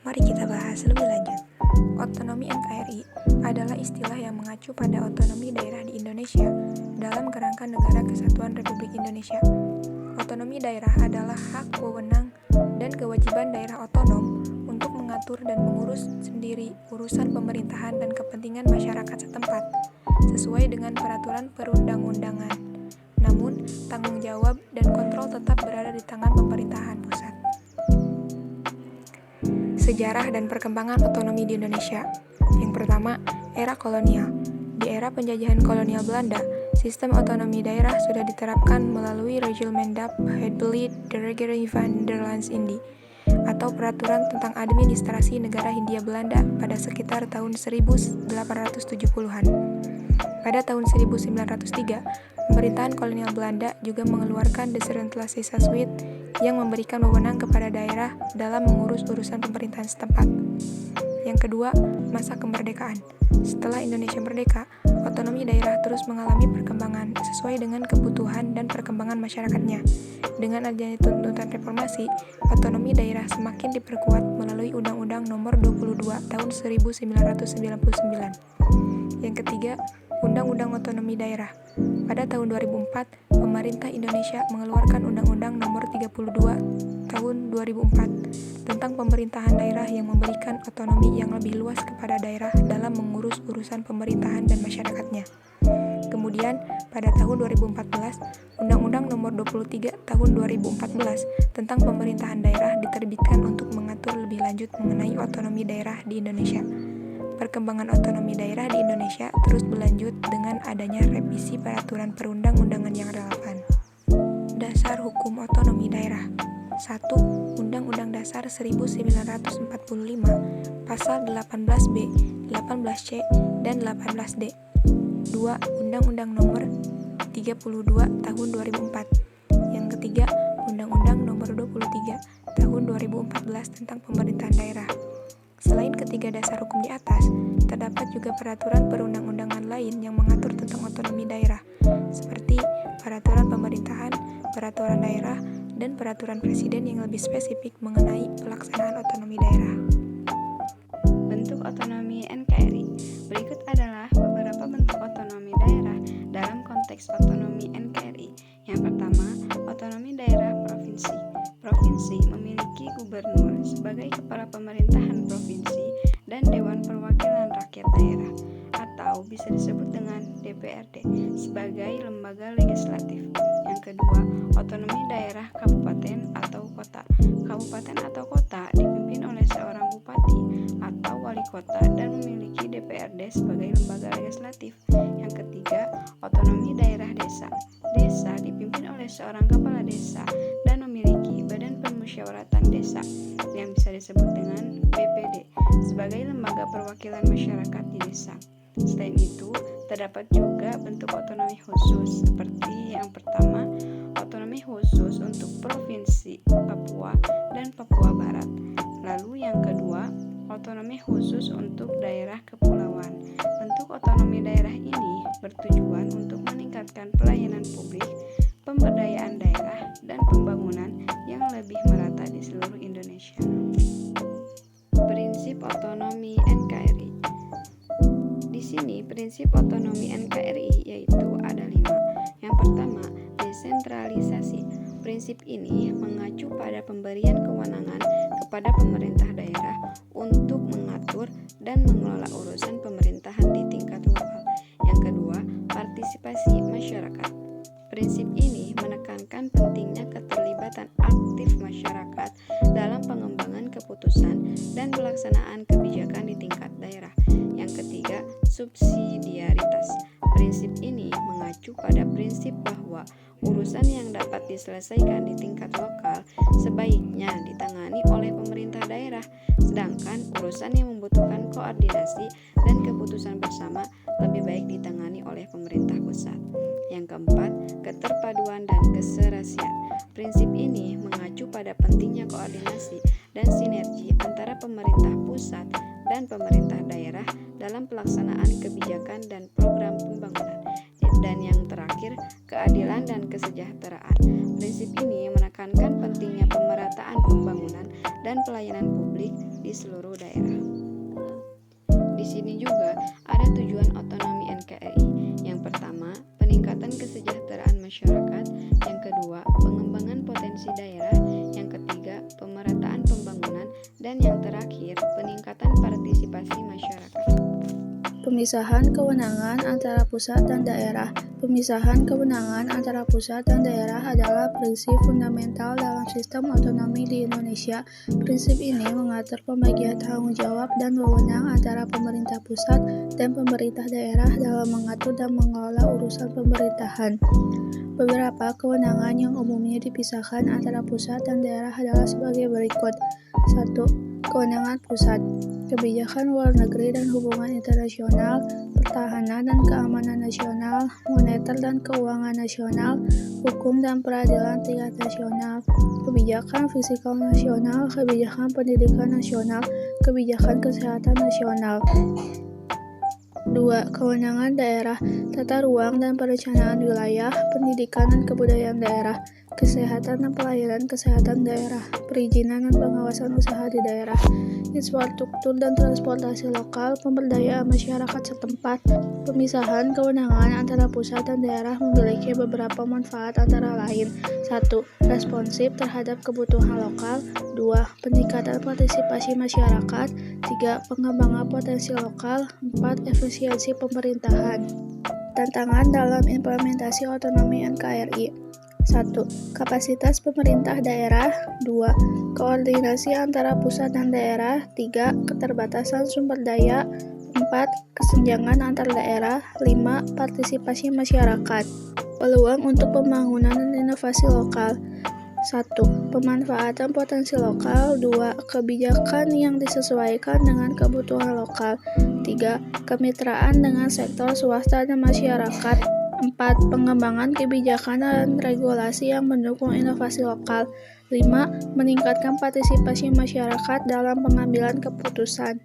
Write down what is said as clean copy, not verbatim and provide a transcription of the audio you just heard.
Mari kita bahas lebih lanjut. Otonomi NKRI adalah istilah yang mengacu pada otonomi daerah di Indonesia dalam kerangka Negara Kesatuan Republik Indonesia. Otonomi daerah adalah hak, wewenang, dan kewajiban daerah otonom untuk mengatur dan mengurus sendiri urusan pemerintahan dan kepentingan masyarakat setempat, sesuai dengan peraturan perundang-undangan. Namun, tanggung jawab dan kontrol tetap berada di tangan pemerintahan pusat. Sejarah dan perkembangan otonomi di Indonesia. Yang pertama, era kolonial. Di era penjajahan kolonial Belanda, sistem otonomi daerah sudah diterapkan melalui Reglement Hebbelig de Regering van Nederlands-Indië atau Peraturan tentang Administrasi Negara Hindia Belanda pada sekitar tahun 1870-an. Pada tahun 1903, pemerintahan kolonial Belanda juga mengeluarkan Decentralisasiewet yang memberikan wewenang kepada daerah dalam mengurus urusan pemerintahan setempat. Yang kedua, masa kemerdekaan. Setelah Indonesia merdeka, otonomi daerah terus mengalami perkembangan sesuai dengan kebutuhan dan perkembangan masyarakatnya. Dengan adanya tuntutan reformasi, otonomi daerah semakin diperkuat melalui Undang-Undang Nomor 22 Tahun 1999. Yang ketiga, Undang-Undang Otonomi Daerah. Pada tahun 2004, pemerintah Indonesia mengeluarkan Undang-Undang Nomor 32 Tahun 2004 tentang pemerintahan daerah yang memberikan otonomi yang lebih luas kepada daerah dalam mengurus urusan pemerintahan dan masyarakatnya. Kemudian, pada tahun 2014, Undang-Undang Nomor 23 Tahun 2014 tentang pemerintahan daerah diterbitkan untuk mengatur lebih lanjut mengenai otonomi daerah di Indonesia. Perkembangan otonomi daerah di Indonesia terus berlanjut dengan adanya revisi peraturan perundang-undangan yang relevan. Dasar Hukum Otonomi Daerah. 1. Undang-Undang Dasar 1945, Pasal 18B, 18C, dan 18D. 2. Undang-Undang Nomor 32 Tahun 2004. Yang ketiga, Undang-Undang Nomor 23 Tahun 2014 tentang Pemerintahan Daerah. Selain ketiga dasar hukum di atas, terdapat juga peraturan perundang-undangan lain yang mengatur tentang otonomi daerah, seperti peraturan pemerintahan, peraturan daerah, dan peraturan presiden yang lebih spesifik mengenai pelaksanaan otonomi daerah. Bentuk otonomi NKRI. Berikut adalah beberapa bentuk otonomi daerah dalam konteks otonomi NKRI. Yang pertama, otonomi daerah provinsi. Provinsi memiliki gubernur sebagai kepala pemerintahan provinsi dan Dewan Perwakilan Rakyat Daerah atau bisa disebut dengan DPRD sebagai lembaga legislatif. Yang kedua, otonomi daerah kabupaten atau kota. Kabupaten atau kota dipimpin oleh seorang bupati atau wali kota dan memiliki DPRD sebagai lembaga legislatif. Yang ketiga, otonomi daerah desa. Desa dipimpin oleh seorang kepala desa dan memiliki Badan Permusyawaratan Desa yang bisa disebut dengan BPD sebagai lembaga perwakilan masyarakat di desa. Selain itu, terdapat juga bentuk otonomi khusus seperti yang pertama, otonomi khusus untuk Provinsi Papua dan Papua Barat. Lalu yang kedua, otonomi khusus untuk daerah kepulauan. Bentuk otonomi daerah ini bertujuan untuk meningkatkan pelayanan publik, pemberdayaan daerah, dan pembangunan yang lebih merata di seluruh Indonesia. Prinsip otonomi NKRI. Di sini prinsip otonomi NKRI yaitu ada 5. Yang pertama, desentralisasi. Prinsip ini mengacu pada pemberian kewenangan kepada pemerintah daerah untuk mengatur dan mengelola urusan pemerintahan di tingkat lokal. Yang kedua, partisipasi masyarakat. Prinsip ini menekankan pentingnya keterlibatan aktif masyarakat dalam pengembangan keputusan dan pelaksanaan kebijakan di tingkat daerah. Yang ketiga, subsidiaritas. Prinsip ini mengacu pada prinsip bahwa urusan yang dapat diselesaikan di tingkat lokal sebaiknya ditangani oleh pemerintah daerah, sedangkan urusan yang membutuhkan koordinasi dan keputusan bersama lebih baik ditangani oleh pemerintah pusat. Yang keempat, keterpaduan dan keserasian. Prinsip ini mengacu pada pentingnya koordinasi dan sinergi antara pemerintah pusat dan pemerintah daerah dalam pelaksanaan kebijakan dan program pembangunan. Dan yang terakhir, keadilan dan kesejahteraan. Prinsip ini menekankan pentingnya pemerataan pembangunan dan pelayanan publik di seluruh daerah. Di sini juga ada tujuan otonomi NKRI. Yang pertama, peningkatan kesejahteraan masyarakat. Yang kedua, pengembangan potensi daerah. Yang ketiga, pemerataan pembangunan. Dan yang terakhir, peningkatan partisipasi masyarakat. Pemisahan kewenangan antara pusat dan daerah. Pemisahan kewenangan antara pusat dan daerah adalah prinsip fundamental dalam sistem otonomi di Indonesia. Prinsip ini mengatur pembagian tanggung jawab dan wewenang antara pemerintah pusat dan pemerintah daerah dalam mengatur dan mengelola urusan pemerintahan. Beberapa kewenangan yang umumnya dipisahkan antara pusat dan daerah adalah sebagai berikut. 1. Kewenangan pusat, kebijakan luar negeri dan hubungan internasional, pertahanan dan keamanan nasional, moneter dan keuangan nasional, hukum dan peradilan tingkat nasional, kebijakan fiskal nasional, kebijakan pendidikan nasional, kebijakan kesehatan nasional. 2. Kewenangan daerah, tata ruang dan perencanaan wilayah, pendidikan dan kebudayaan daerah, kesehatan dan pelayanan kesehatan daerah, perizinan dan pengawasan usaha di daerah, infrastruktur dan transportasi lokal, pemberdayaan masyarakat setempat. Pemisahan kewenangan antara pusat dan daerah memiliki beberapa manfaat antara lain. 1. Responsif terhadap kebutuhan lokal. 2. Peningkatan partisipasi masyarakat. 3. Pengembangan potensi lokal. 4. Efisiensi pemerintahan. Tantangan dalam implementasi otonomi NKRI. 1. Kapasitas pemerintah daerah. 2. Koordinasi antara pusat dan daerah. 3. Keterbatasan sumber daya. 4. Kesenjangan antar daerah. 5. Partisipasi masyarakat. Peluang untuk pembangunan dan inovasi lokal. 1. Pemanfaatan potensi lokal. 2. Kebijakan yang disesuaikan dengan kebutuhan lokal. 3. Kemitraan dengan sektor swasta dan masyarakat. 4. Pengembangan kebijakan dan regulasi yang mendukung inovasi lokal. 5. Meningkatkan partisipasi masyarakat dalam pengambilan keputusan.